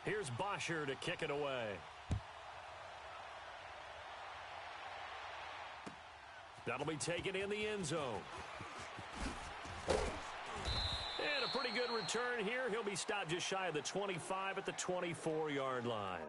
Here's Bosher to kick it away. That'll be taken in the end zone. And a pretty good return here. He'll be stopped just shy of the 25 at the 24-yard line.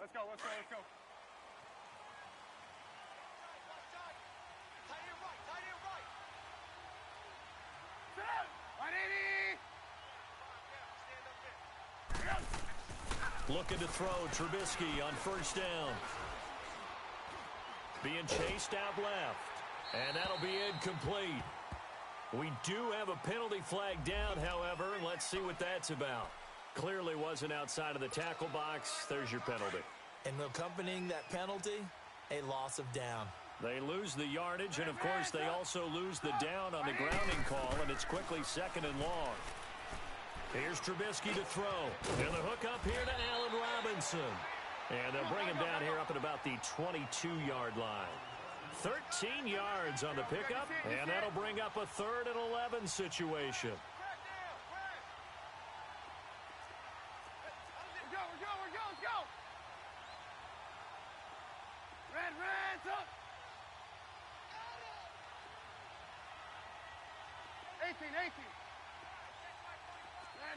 Let's go, let's go, let's go. Tight end right, tight end right. Sit up! 180! Looking to throw Trubisky on first down. Being chased out left. And that'll be incomplete. We do have a penalty flag down, however. Let's see what that's about. Clearly wasn't outside of the tackle box. There's your penalty. And accompanying that penalty, a loss of down. They lose the yardage, and, of course, they also lose the down on the grounding call, and it's quickly 2nd and long. Here's Trubisky to throw. And the hook up here to Allen Robinson. And they'll bring him down here up at about the 22-yard line. 13 yards on the pickup, and that'll bring up a 3rd and 11 situation. Let's go! Red, up! 18.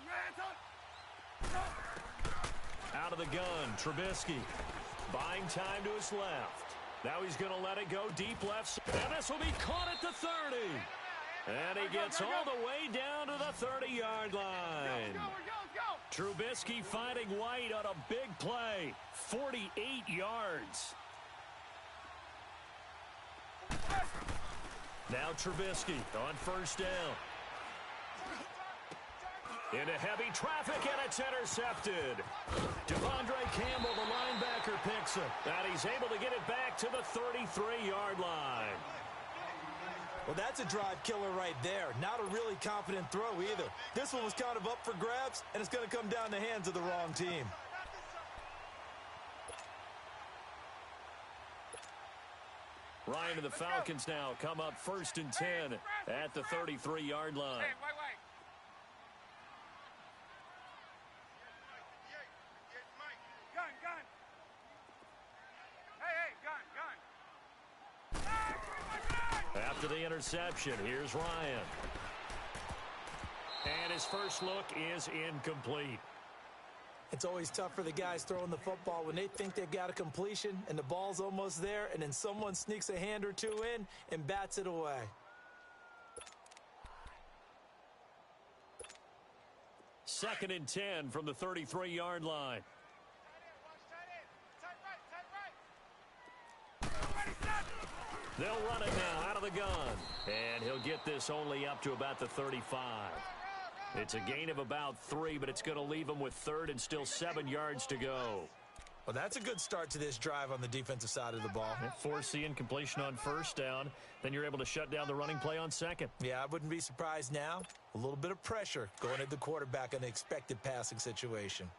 Red, up! Out of the gun, Trubisky. Buying time to his left. Now he's going to let it go deep left. And this will be caught at the 30. And he gets all the way down to the 30-yard line. Let's go. Trubisky finding White on a big play. 48 yards. Now Trubisky on first down. Into heavy traffic, and it's intercepted. Devondre Campbell, the linebacker, picks it. And he's able to get it back to the 33-yard line. Well, that's a drive killer right there. Not a really confident throw either. This one was kind of up for grabs, and it's going to come down the hands of the wrong team. Ryan and the Falcons now come up 1st and 10 at the 33-yard line. Hey, wait. Gun. Hey, gun. After the interception, here's Ryan. And his first look is incomplete. It's always tough for the guys throwing the football when they think they've got a completion and the ball's almost there, and then someone sneaks a hand or two in and bats it away. Second and 10 from the 33-yard line. They'll run it now out of the gun. And he'll get this only up to about the 35. It's a gain of about 3, but it's going to leave him with 3rd and still 7 yards to go. Well, that's a good start to this drive on the defensive side of the ball. Force the incompletion on first down. Then you're able to shut down the running play on second. Yeah, I wouldn't be surprised now. A little bit of pressure going at the quarterback in an expected passing situation.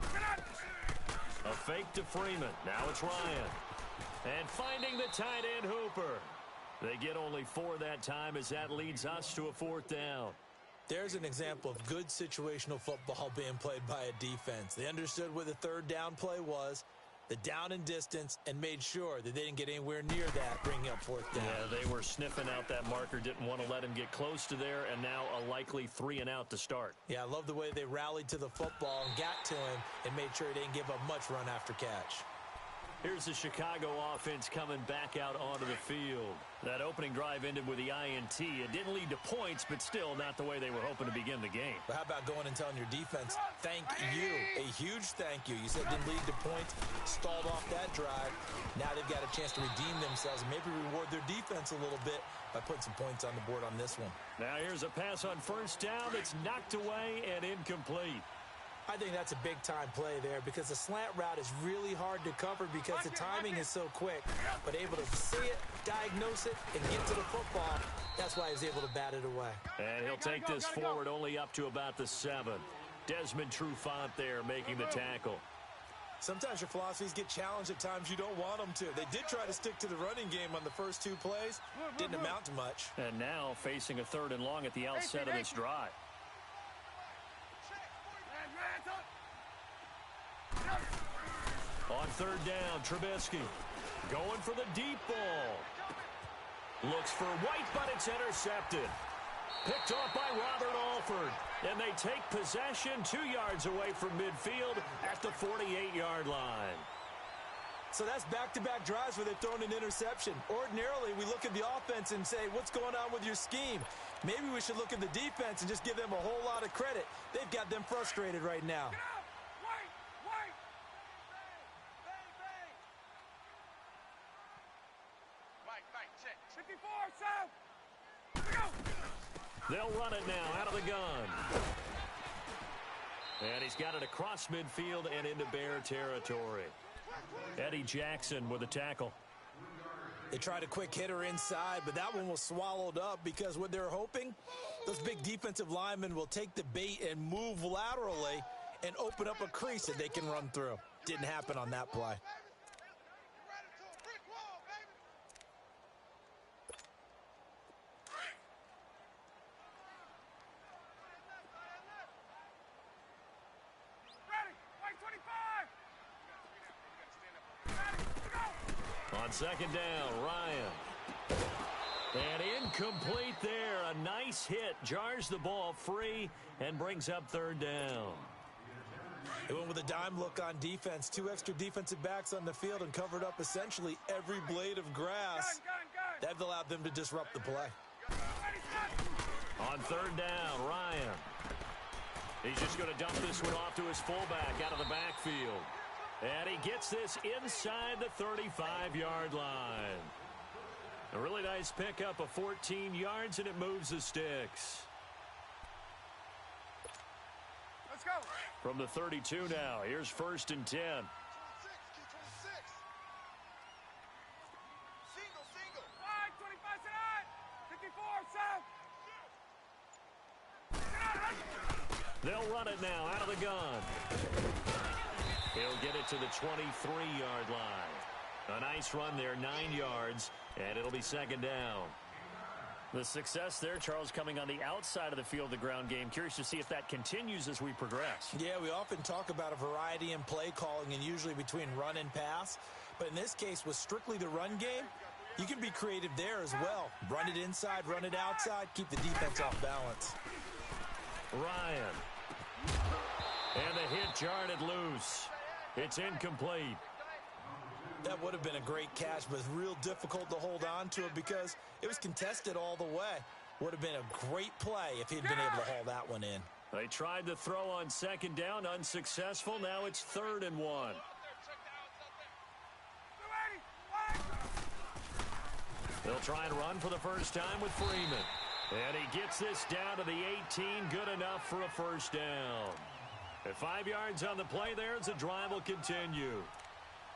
Gun. A fake to Freeman. Now it's Ryan. And finding the tight end Hooper. They get only 4 that time as that leads us to a 4th down. There's an example of good situational football being played by a defense. They understood where the 3rd down play was, the down and distance, and made sure that they didn't get anywhere near that, bringing up 4th down. Yeah, they were sniffing out that marker, didn't want to let him get close to there, and now a likely 3 and out to start. Yeah, I love the way they rallied to the football and got to him and made sure he didn't give up much run after catch. Here's the Chicago offense coming back out onto the field. That opening drive ended with the INT. It didn't lead to points, but still not the way they were hoping to begin the game. But how about going and telling your defense, thank you, a huge thank you. You said it didn't lead to points, stalled off that drive. Now they've got a chance to redeem themselves and maybe reward their defense a little bit by putting some points on the board on this one. Now here's a pass on first down that's knocked away and incomplete. I think that's a big-time play there because the slant route is really hard to cover because the timing is so quick. But able to see it, diagnose it, and get to the football, that's why he's able to bat it away. And he'll take this forward only up to about the 7. Desmond Trufant there making the tackle. Sometimes your philosophies get challenged at times you don't want them to. They did try to stick to the running game on the first 2 plays. Didn't amount to much. And now facing a 3rd and long at the outset of this drive. On 3rd down, Trubisky going for the deep ball. Looks for White, but it's intercepted. Picked off by Robert Alford. And they take possession 2 yards away from midfield at the 48-yard line. So that's back-to-back drives where they've thrown an interception. Ordinarily, we look at the offense and say, what's going on with your scheme? Maybe we should look at the defense and just give them a whole lot of credit. They've got them frustrated right now. They'll run it now out of the gun. And he's got it across midfield and into Bear territory. Eddie Jackson with a tackle. They tried a quick hitter inside, but that one was swallowed up because what they're hoping, those big defensive linemen will take the bait and move laterally and open up a crease that they can run through. Didn't happen on that play. On 2nd down, Ryan. And incomplete there. A nice hit. Jars the ball free and brings up 3rd down. They went with a dime look on defense. 2 extra defensive backs on the field and covered up essentially every blade of grass. That allowed them to disrupt the play. On third down, Ryan. He's just going to dump this one off to his fullback out of the backfield. And he gets this inside the 35-yard line. A really nice pickup of 14 yards, and it moves the sticks. Let's go. From the 32 now, here's 1st and 10. Single. 25 tonight. 54, south. They'll run it now out of the gun. He'll get it to the 23-yard line. A nice run there, 9 yards, and it'll be 2nd down. The success there, Charles, coming on the outside of the field, the ground game. Curious to see if that continues as we progress. Yeah, we often talk about a variety in play calling and usually between run and pass. But in this case, with strictly the run game, you can be creative there as well. Run it inside, run it outside, keep the defense off balance. Ryan. And the hit jarred it loose. It's incomplete. That would have been a great catch, but real difficult to hold on to it because it was contested all the way. Would have been a great play if he'd been able to haul that one in. They tried to throw on 2nd down, unsuccessful. Now it's 3rd and 1. They'll try and run for the first time with Freeman. And he gets this down to the 18, good enough for a 1st down. At 5 yards on the play there, the drive will continue.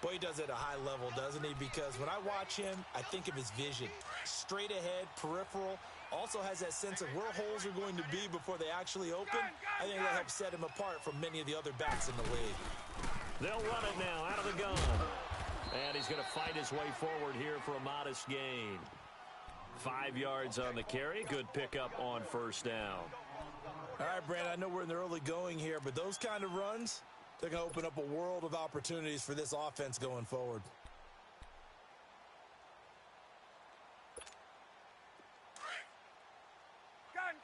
Boy, he does it at a high level, doesn't he? Because when I watch him, I think of his vision. Straight ahead, peripheral. Also has that sense of where holes are going to be before they actually open. I think that helps set him apart from many of the other backs in the league. They'll run it now out of the gun. And he's going to fight his way forward here for a modest gain. 5 yards on the carry. Good pickup on 1st down. All right, Brandon, I know we're in the early going here, but those kind of runs, they're going to open up a world of opportunities for this offense going forward. Gun.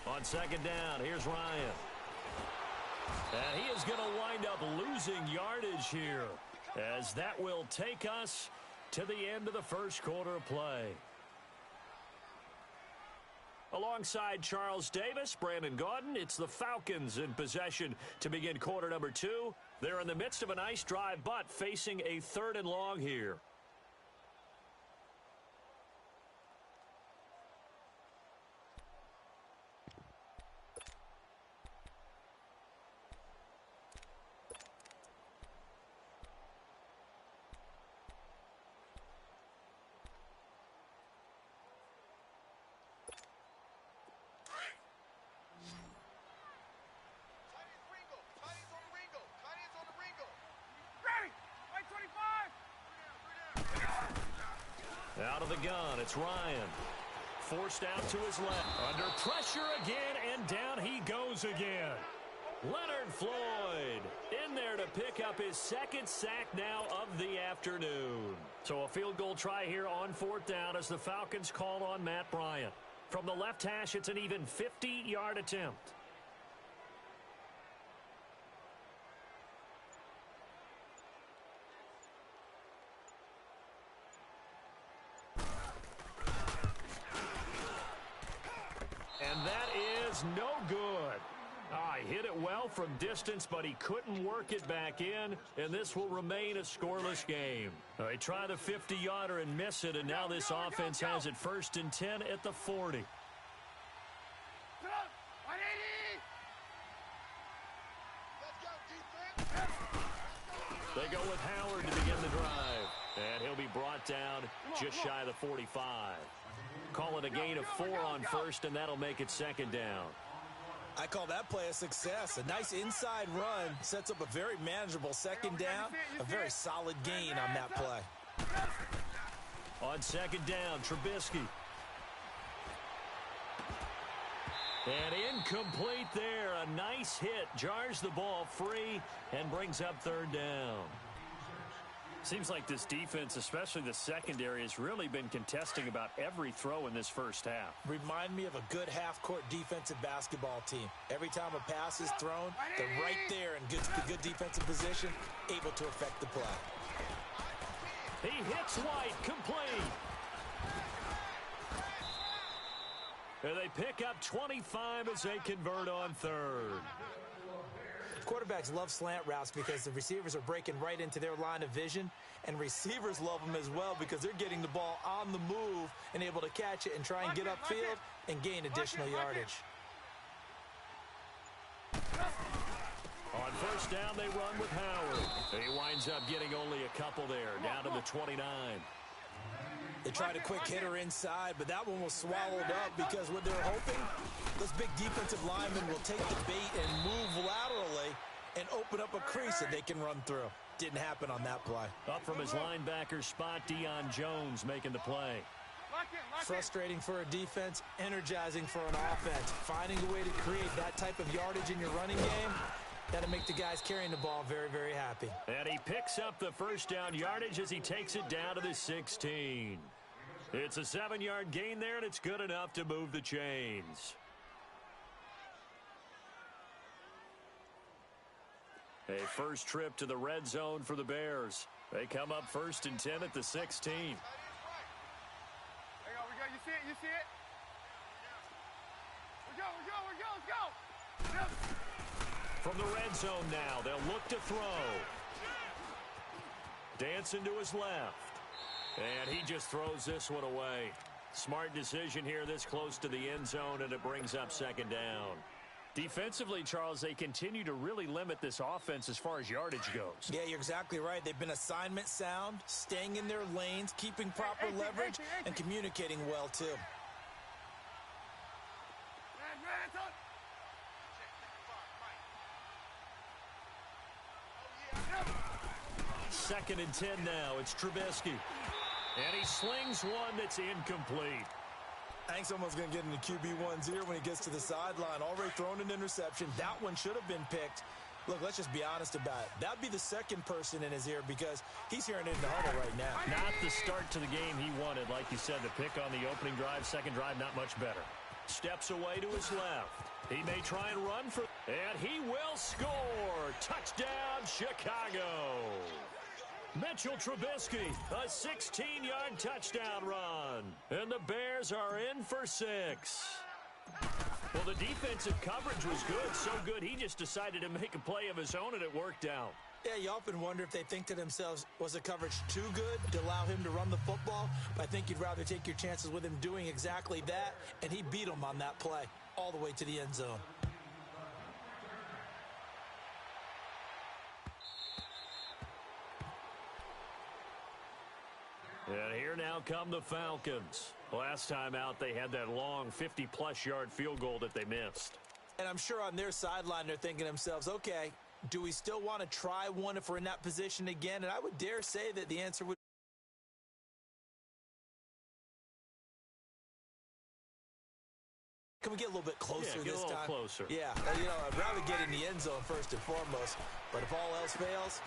On 2nd down, here's Ryan. And he is going to wind up losing yardage here, as that will take us to the end of the 1st quarter of play. Alongside Charles Davis, Brandon Gaudin, it's the Falcons in possession to begin quarter number 2. They're in the midst of a nice drive, but facing a 3rd and long here. Out of the gun, it's Ryan. Forced out to his left. Under pressure again, and down he goes again. Leonard Floyd in there to pick up his 2nd sack now of the afternoon. So a field goal try here on 4th down as the Falcons call on Matt Bryant. From the left hash, it's an even 50-yard attempt. And that is no good. He hit it well from distance, but he couldn't work it back in, and this will remain a scoreless game. They try the 50-yarder and miss it, and now this offense has it 1st and 10 at the 40. They go with Howard to begin the drive, and he'll be brought down just shy of the 45. Call it a gain of 4 on 1st, and that'll make it 2nd down. I call that play a success. A nice inside run sets up a very manageable 2nd down. A very solid gain on that play. On 2nd down, Trubisky. And incomplete there. A nice hit. Jars the ball free and brings up 3rd down. Seems like this defense, especially the secondary, has really been contesting about every throw in this first half. Remind me of a good half-court defensive basketball team. Every time a pass is thrown, they're right there in good defensive position, able to affect the play. He hits White, complete. And they pick up 25 as they convert on third. Quarterbacks love slant routes because the receivers are breaking right into their line of vision, and receivers love them as well because they're getting the ball on the move and able to catch it and try and get upfield and gain additional yardage. On first down, they run with Howard. He winds up getting only a couple there, down to the 29. They tried a quick hitter inside, but that one was swallowed up because what they're hoping, those big defensive linemen will take the bait and move laterally and open up a crease that they can run through. Didn't happen on that play. Up from his linebacker spot, Deion Jones making the play. Frustrating for a defense, energizing for an offense. Finding a way to create that type of yardage in your running game, that'll make the guys carrying the ball very, very happy. And he picks up the first down yardage as he takes it down to the 16. It's a 7-yard gain there, and it's good enough to move the chains. A first trip to the red zone for the Bears. They come up 1st and 10 at the 16. There you go, we go. You see it? You see it? We go. Let's go. Yep. From the red zone now, they'll look to throw. Dancing to his left. And he just throws this one away. Smart decision here this close to the end zone, and it brings up 2nd down. Defensively, Charles, they continue to really limit this offense as far as yardage goes. Yeah, you're exactly right. They've been assignment sound, staying in their lanes, keeping proper leverage, and communicating well, too. Second and 10 now. It's Trubisky. And he slings one that's incomplete. Hank's almost going to get into QB1's ear when he gets to the sideline. Already thrown an interception. That one should have been picked. Look, let's just be honest about it. That'd be the second person in his ear because he's hearing it in the huddle right now. Not the start to the game he wanted. Like you said, the pick on the opening drive, second drive, not much better. Steps away to his left. He may try and run for... And he will score. Touchdown, Chicago. Mitchell Trubisky, a 16-yard touchdown run. And the Bears are in for 6. Well, the defensive coverage was good, so good he just decided to make a play of his own, and it worked out. Yeah, you often wonder if they think to themselves, was the coverage too good to allow him to run the football? But I think you'd rather take your chances with him doing exactly that, and he beat him on that play all the way to the end zone. And here now come the Falcons. Last time out, they had that long 50-plus yard field goal that they missed. And I'm sure on their sideline, they're thinking to themselves, okay, do we still want to try one if we're in that position again? And I would dare say that the answer would... Can we get a little bit closer get this a little time? Closer. Yeah, you know, I'd rather get in the end zone first and foremost. But if all else fails,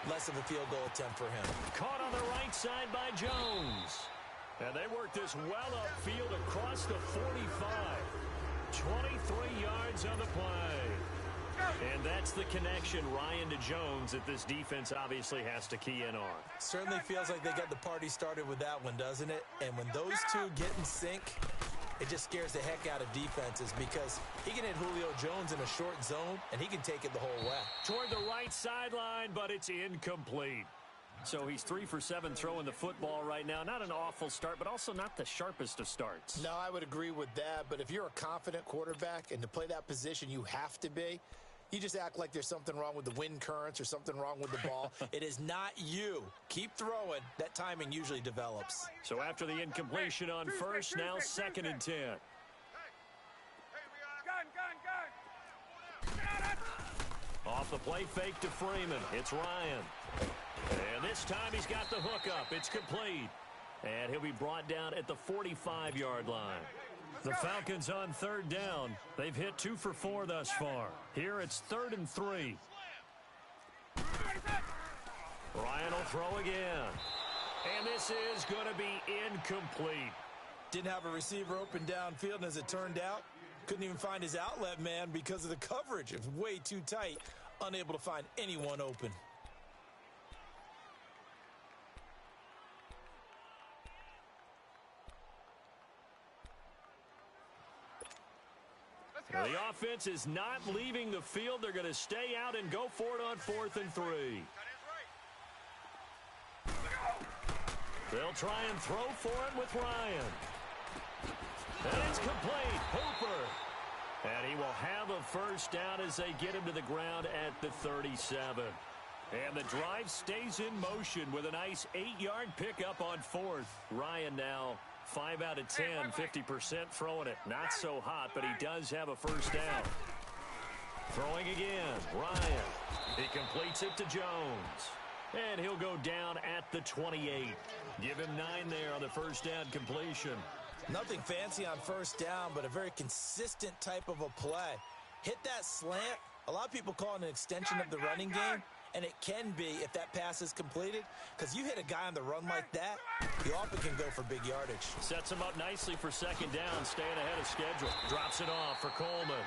less of a field goal attempt for him. Caught on the right side by Jones. And they work this well upfield across the 45. 23 yards on the play. And that's the connection, Ryan to Jones, that this defense obviously has to key in on. Certainly feels like they got the party started with that one, doesn't it? And when those two get in sync, it just scares the heck out of defenses because he can hit Julio Jones in a short zone, and he can take it the whole way. Toward the right sideline, but it's incomplete. So he's 3 for 7 throwing the football right now. Not an awful start, but also not the sharpest of starts. No, I would agree with that. But if you're a confident quarterback and to play that position, you have to be. You just act like there's something wrong with the wind currents or something wrong with the ball. It is not you. Keep throwing. That timing usually develops. So after the incompletion on first, now 2nd and 10. Off the play fake to Freeman. It's Ryan. And this time he's got the hook up. It's complete. And he'll be brought down at the 45-yard line. The Falcons on 3rd down. They've hit 2 for 4 thus far. Here it's 3rd and 3. Ryan will throw again. And this is going to be incomplete. Didn't have a receiver open downfield, and as it turned out, couldn't even find his outlet man because of the coverage. It was way too tight, unable to find anyone open. The offense is not leaving the field. They're going to stay out and go for it on 4th and 3. They'll try and throw for it with Ryan. And it's complete. Hooper. And he will have a first down as they get him to the ground at the 37. And the drive stays in motion with a nice 8-yard pickup on 4th. Ryan now 5 out of 10, 50% throwing it. Not so hot, but he does have a first down. Throwing again, Ryan. He completes it to Jones. And he'll go down at the 28. Give him 9 there on the first down completion. Nothing fancy on first down, but a very consistent type of a play. Hit that slant. A lot of people call it an extension of the running game, and it can be if that pass is completed, because you hit a guy on the run like that, he often can go for big yardage. Sets him up nicely for second down, staying ahead of schedule. Drops it off for Coleman.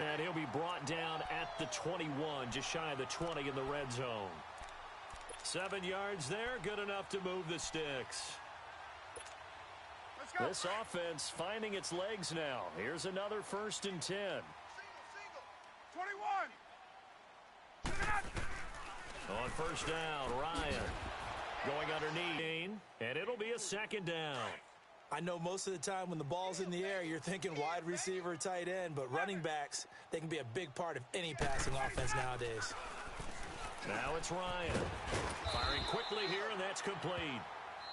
And he'll be brought down at the 21, just shy of the 20 in the red zone. 7 yards there, good enough to move the sticks. This offense finding its legs now. Here's another 1st and 10. 21. On first down, Ryan going underneath, and it'll be a second down. I know most of the time when the ball's in the air, you're thinking wide receiver, tight end, but running backs, they can be a big part of any passing offense nowadays. Now it's Ryan. Firing quickly here, and that's complete.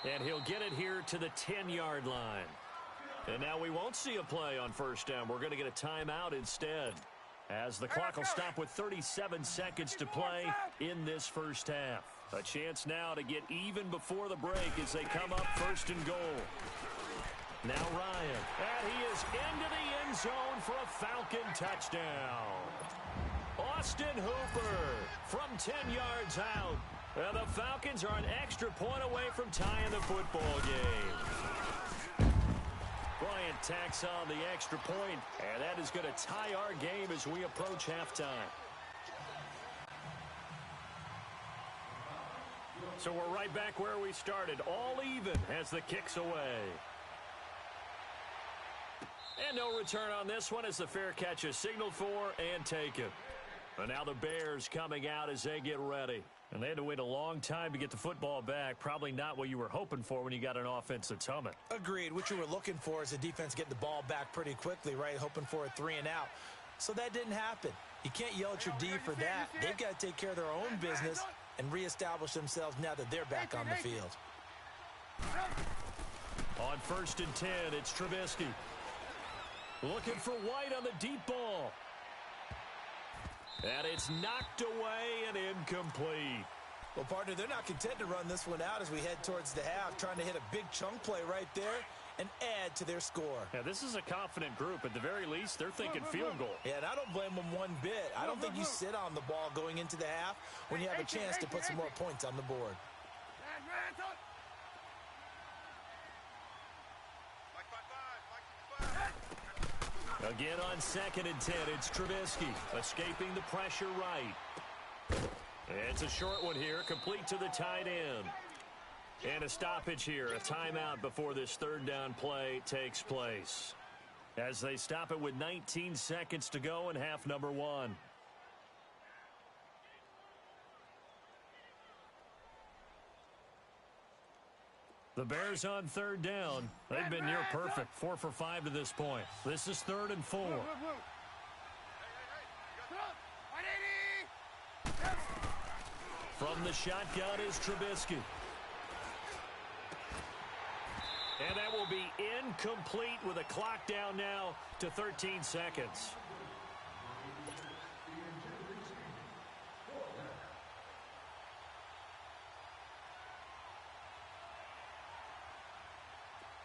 And he'll get it here to the 10-yard line. And now we won't see a play on first down. We're going to get a timeout instead, as the clock will stop with 37 seconds to play in this first half. A chance now to get even before the break as they come up 1st and goal. Now Ryan, and he is into the end zone for a Falcon touchdown. Austin Hooper from 10 yards out. And the Falcons are an extra point away from tying the football game. Bryant tacks on the extra point, and that is going to tie our game as we approach halftime. So we're right back where we started, all even as the kick's away. And no return on this one as the fair catch is signaled for and taken. And now the Bears coming out as they get ready. And they had to wait a long time to get the football back. Probably not what you were hoping for when you got an offense that's humming. Agreed. What you were looking for is the defense getting the ball back pretty quickly, right? Hoping for a 3 and out. So that didn't happen. You can't yell at your D for that. They've got to take care of their own business and reestablish themselves now that they're back on the field. On 1st and 10, it's Trubisky. Looking for White on the deep ball. And it's knocked away and incomplete. Well, partner, they're not content to run this one out as we head towards the half, trying to hit a big chunk play right there and add to their score. Yeah, this is a confident group. At the very least, they're thinking field goal. Yeah, and I don't blame them one bit. I don't think you sit on the ball going into the half when you have a chance to put some more points on the board. Again on 2nd and 10, it's Trubisky escaping the pressure right. It's a short one here, complete to the tight end. And a stoppage here, a timeout before this 3rd down play takes place. As they stop it with 19 seconds to go in half number 1. The Bears on 3rd down. They've been near perfect, 4 for 5 to this point. This is 3rd and 4. From the shotgun is Trubisky. And that will be incomplete with a clock down now to 13 seconds.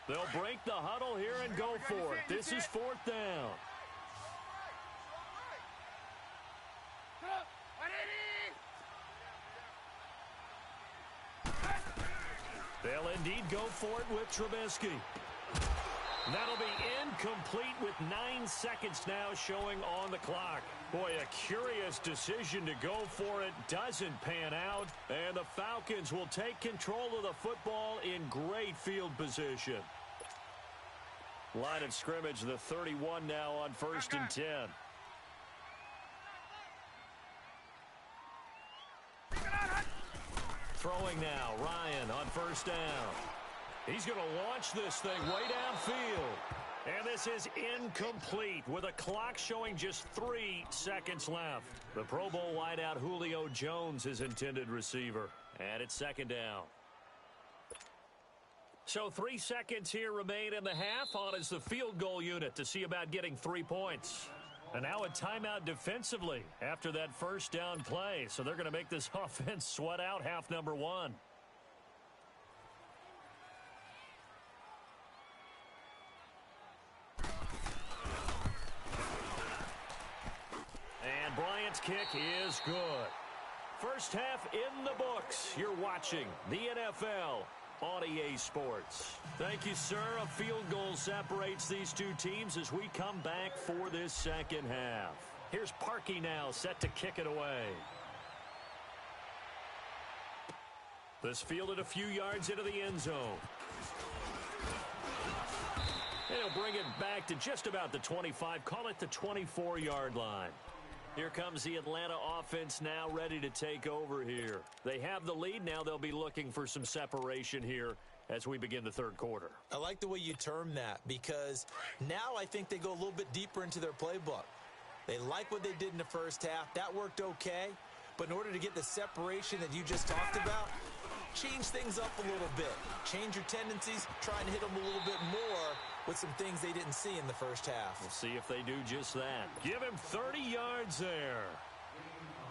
They'll break the huddle here and go for it. This is 4th down. indeed go for it with Trubisky. That'll be incomplete with 9 seconds now showing on the clock. Boy, a curious decision to go for it doesn't pan out, and the Falcons will take control of the football in great field position. Line of scrimmage, the 31 now on 1st and 10. Throwing now, Ryan on 1st down. He's going to launch this thing way downfield. And this is incomplete with a clock showing just 3 seconds left. The Pro Bowl wideout Julio Jones is intended receiver. And it's 2nd down. So 3 seconds here remain in the half. On is the field goal unit to see about getting 3 points. And now a timeout defensively after that 1st down play. So they're going to make this offense sweat out half number 1. And Bryant's kick is good. First half in the books. You're watching the NFL on EA Sports. Thank you, sir. A field goal separates these two teams as we come back for this second half. Here's Parkey now, set to kick it away. This fielded a few yards into the end zone. And he'll bring it back to just about the 25, call it the 24-yard line. Here comes the Atlanta offense now ready to take over here. They have the lead. Now they'll be looking for some separation here as we begin the 3rd quarter. I like the way you term that because now I think they go a little bit deeper into their playbook. They like what they did in the 1st half. That worked okay. But in order to get the separation that you just talked about, change things up a little bit. Change your tendencies. Try and hit them a little bit more with some things they didn't see in the 1st half. We'll see if they do just that. Give him 30 yards there.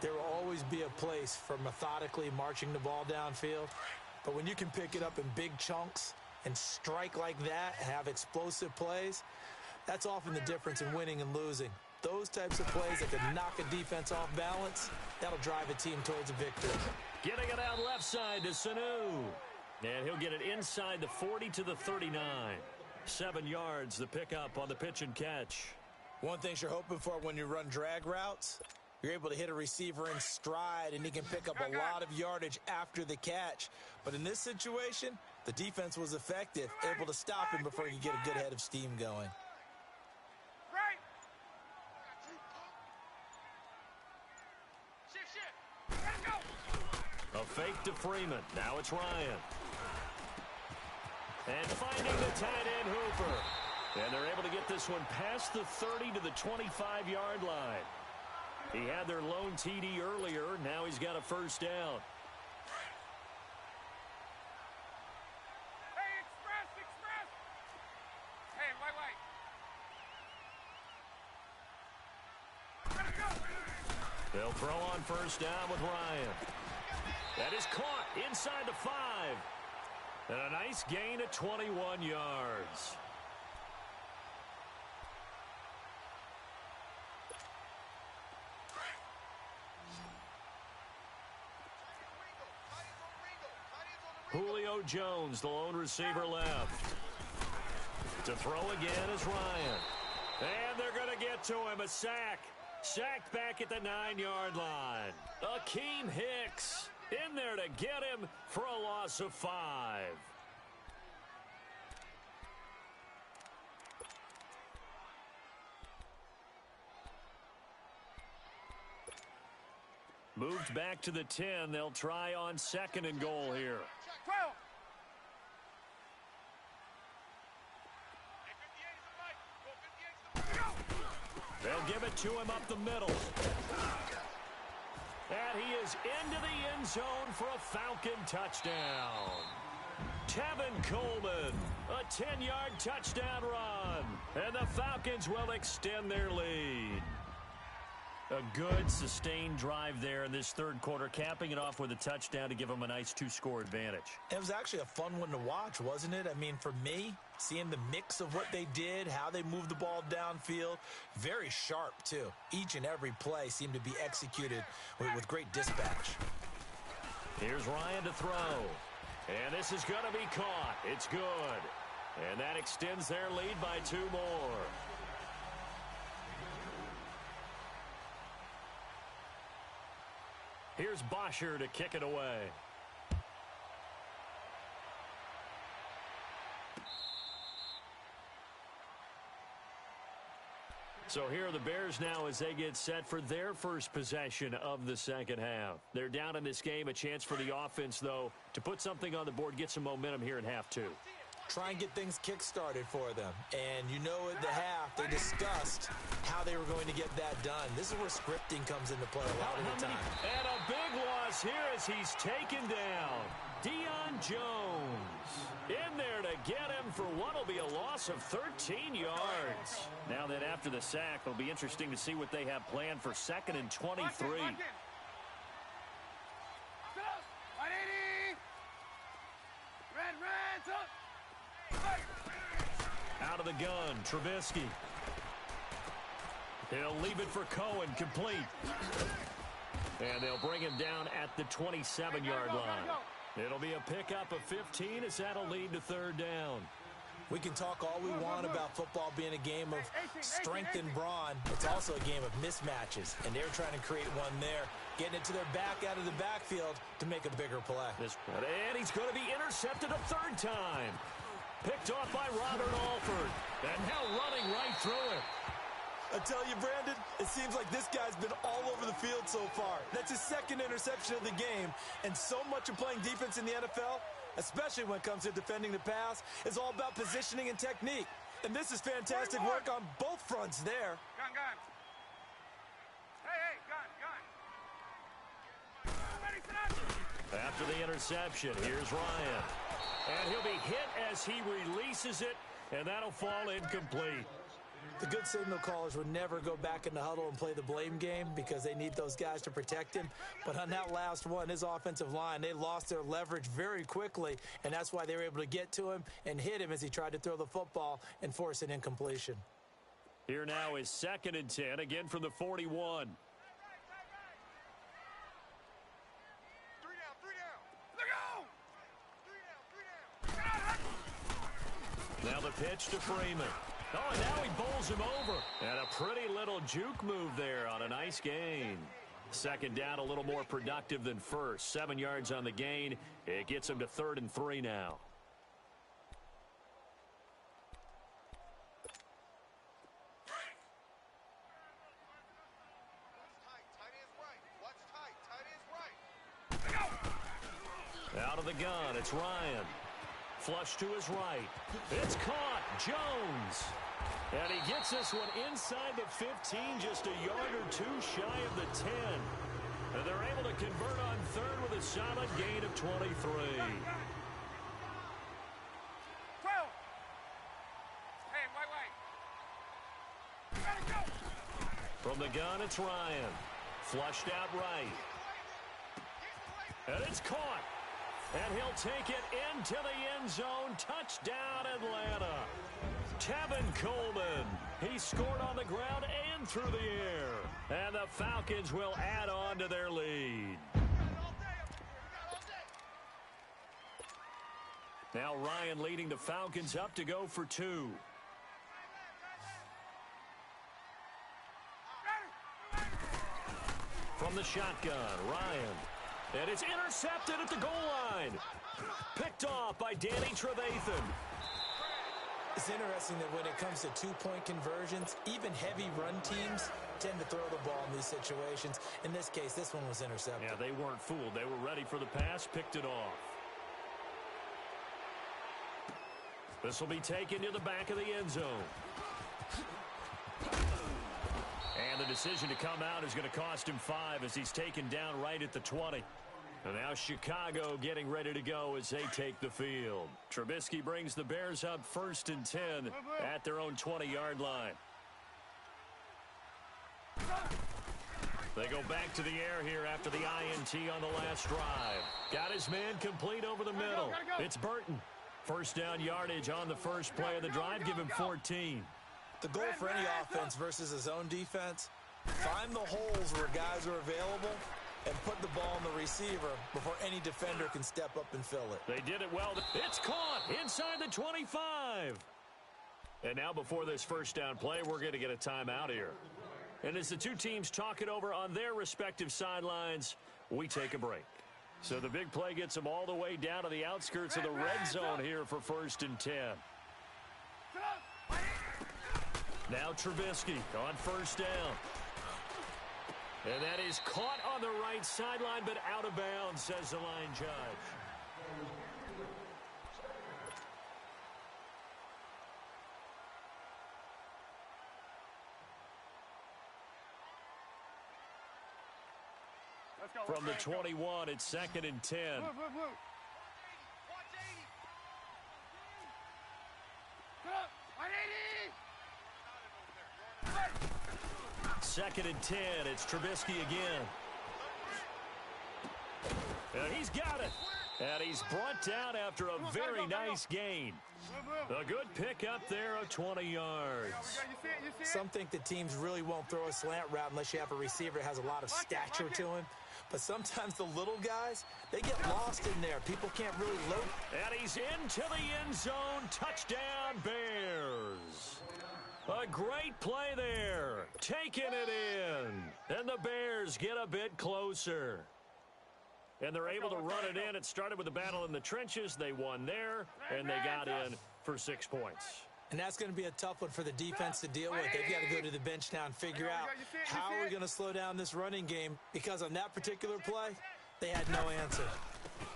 There will always be a place for methodically marching the ball downfield. But when you can pick it up in big chunks and strike like that and have explosive plays, that's often the difference in winning and losing. Those types of plays that can knock a defense off balance, that'll drive a team towards a victory. Getting it out left side to Sanu. And he'll get it inside the 40 to the 39. 7 yards, the pickup on the pitch and catch. One thing you're hoping for when you run drag routes, you're able to hit a receiver in stride, and he can pick up a lot of yardage after the catch. But in this situation, the defense was effective, able to stop him before he could get a good head of steam going. A fake to Freeman. Now it's Ryan. And finding the tight end Hooper. And they're able to get this one past the 30 to the 25-yard line. He had their lone TD earlier. Now he's got a 1st down. Hey, express! Hey, wait. They'll throw on 1st down with Ryan. That is caught inside the 5. And a nice gain of 21 yards. Julio Jones, the lone receiver left. To throw again is Ryan. And they're going to get to him. A sack. Sacked back at the 9-yard line. Akeem Hicks in there to get him for a loss of 5. Moved back to the 10. They'll try on 2nd and goal here. 12. They'll give it to him up the middle. And he is into the end zone for a Falcon touchdown. Tevin Coleman, a 10-yard touchdown run. And the Falcons will extend their lead. A good, sustained drive there in this 3rd quarter, capping it off with a touchdown to give them a nice 2-score advantage. It was actually a fun one to watch, wasn't it? I mean, for me, seeing the mix of what they did, how they moved the ball downfield, very sharp, too. Each and every play seemed to be executed with great dispatch. Here's Ryan to throw. And this is going to be caught. It's good. And that extends their lead by 2 more. Here's Bosher to kick it away. So here are the Bears now as they get set for their first possession of the second half. They're down in this game. A chance for the offense, though, to put something on the board, get some momentum here in half 2. Try and get things kick-started for them. And you know at the half, they discussed how they were going to get that done. This is where scripting comes into play a lot of the time. And a big loss here as he's taken down. Deion Jones in there to get him for what will be a loss of 13 yards. Now that after the sack, it'll be interesting to see what they have planned for 2nd and 23. Out of the gun, Trubisky. He'll leave it for Cohen, complete. And they'll bring him down at the 27-yard line. It'll be a pickup of 15 as that'll lead to 3rd down. We can talk all we want about football being a game of strength and brawn. It's also a game of mismatches, and they're trying to create one there, getting it to their back out of the backfield to make a bigger play. And he's going to be intercepted a 3rd time. Picked off by Robert Alford, and now running right through it. I tell you, Brandon, it seems like this guy's been all over the field so far. That's his 2nd interception of the game, and so much of playing defense in the NFL, especially when it comes to defending the pass, is all about positioning and technique. And this is fantastic work on both fronts there. Gun. Hey, gun. After the interception, here's Ryan. And he'll be hit as he releases it, and that'll fall incomplete. The good signal callers would never go back in the huddle and play the blame game because they need those guys to protect him. But on that last one, his offensive line, they lost their leverage very quickly, and that's why they were able to get to him and hit him as he tried to throw the football and force an incompletion. Here now is 2nd and 10, again from the 41. Now the pitch to Freeman. Oh, and now he bowls him over. And a pretty little juke move there on a nice gain. 2nd down, a little more productive than 1st. 7 yards on the gain. It gets him to 3rd and 3 now. Out of the gun, it's Ryan. Flush to his right. It's caught. Jones. And he gets this one inside the 15, just a yard or 2 shy of the 10. And they're able to convert on 3rd with a solid gain of 23. 12. Hey, wait. Gotta go. From the gun, it's Ryan. Flushed out right. And it's caught. And he'll take it into the end zone. Touchdown, Atlanta. Tevin Coleman. He scored on the ground and through the air. And the Falcons will add on to their lead. Now Ryan leading the Falcons up to go for 2. From the shotgun, Ryan. And it's intercepted at the goal line. Picked off by Danny Trevathan. It's interesting that when it comes to 2-point conversions, even heavy run teams tend to throw the ball in these situations. In this case, this one was intercepted. Yeah, they weren't fooled. They were ready for the pass, picked it off. This will be taken to the back of the end zone. And the decision to come out is going to cost him 5 as he's taken down right at the 20. And now Chicago getting ready to go as they take the field. Trubisky brings the Bears up 1st and 10 at their own 20-yard line. They go back to the air here after the INT on the last drive. Got his man complete over the middle. It's Burton. 1st down yardage on the first play of the drive. Give him 14. The goal for any offense versus his own defense, find the holes where guys are available and put the ball on the receiver before any defender can step up and fill it. They did it well. It's caught inside the 25. And now before this first down play, we're going to get a timeout here. And as the two teams talk it over on their respective sidelines, we take a break. So the big play gets them all the way down to the outskirts of the red zone here for 1st and 10. Now Trubisky on 1st down. And that is caught on the right sideline, but out of bounds, says the line judge. From the 21, it's 2nd and 10. Move. 2nd and 10. It's Trubisky again. And he's got it. And he's brought down after a very nice gain. A good pick up there of 20 yards. You see it? Some think the teams really won't throw a slant route unless you have a receiver that has a lot of stature to him. But sometimes the little guys, they get lost in there. People can't really load. And he's into the end zone. Touchdown, Bears. A great play there. Taking it in. And the Bears get a bit closer. And they're able to run it in. It started with a battle in the trenches. They won there, and they got in for 6 points. And that's going to be a tough one for the defense to deal with. They've got to go to the bench now and figure out how are we going to slow down this running game, because on that particular play, they had no answer.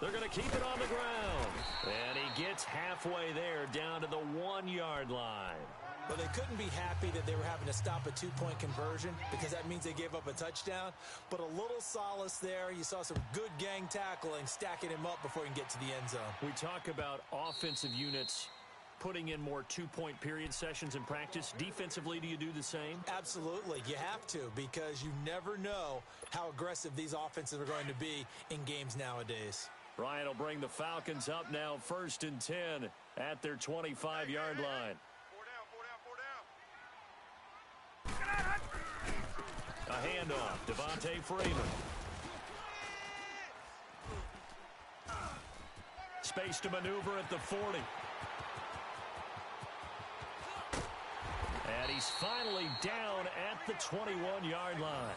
They're going to keep it on the ground. And he gets halfway there down to the 1-yard line. Well, they couldn't be happy that they were having to stop a 2-point conversion, because that means they gave up a touchdown. But a little solace there. You saw some good gang tackling, stacking him up before he can get to the end zone. We talk about offensive units putting in more 2-point period sessions in practice. Defensively, do you do the same? Absolutely. You have to, because you never know how aggressive these offenses are going to be in games nowadays. Ryan will bring the Falcons up now, 1st and 10 at their 25-yard line. A handoff, Devontae Freeman. Space to maneuver at the 40. And he's finally down at the 21-yard line.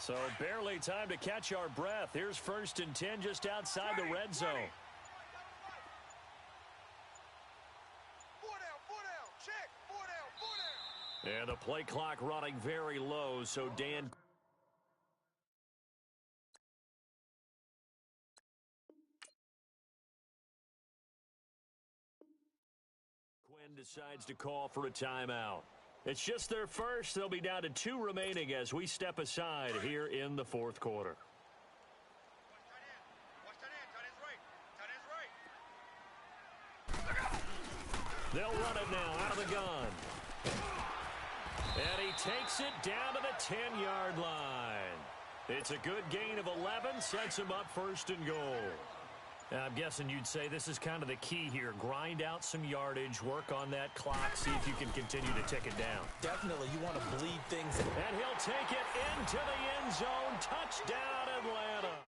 So barely time to catch our breath. Here's 1st and 10 just outside the red zone. And the play clock running very low, so Dan Quinn decides to call for a timeout. It's just their first. They'll be down to 2 remaining as we step aside here in the 4th quarter. They'll run it now out of the gun. And he takes it down to the 10-yard line. It's a good gain of 11, sets him up 1st and goal. I'm guessing you'd say this is kind of the key here. Grind out some yardage, work on that clock, see if you can continue to tick it down. Definitely, you want to bleed things. And he'll take it into the end zone. Touchdown, Atlanta.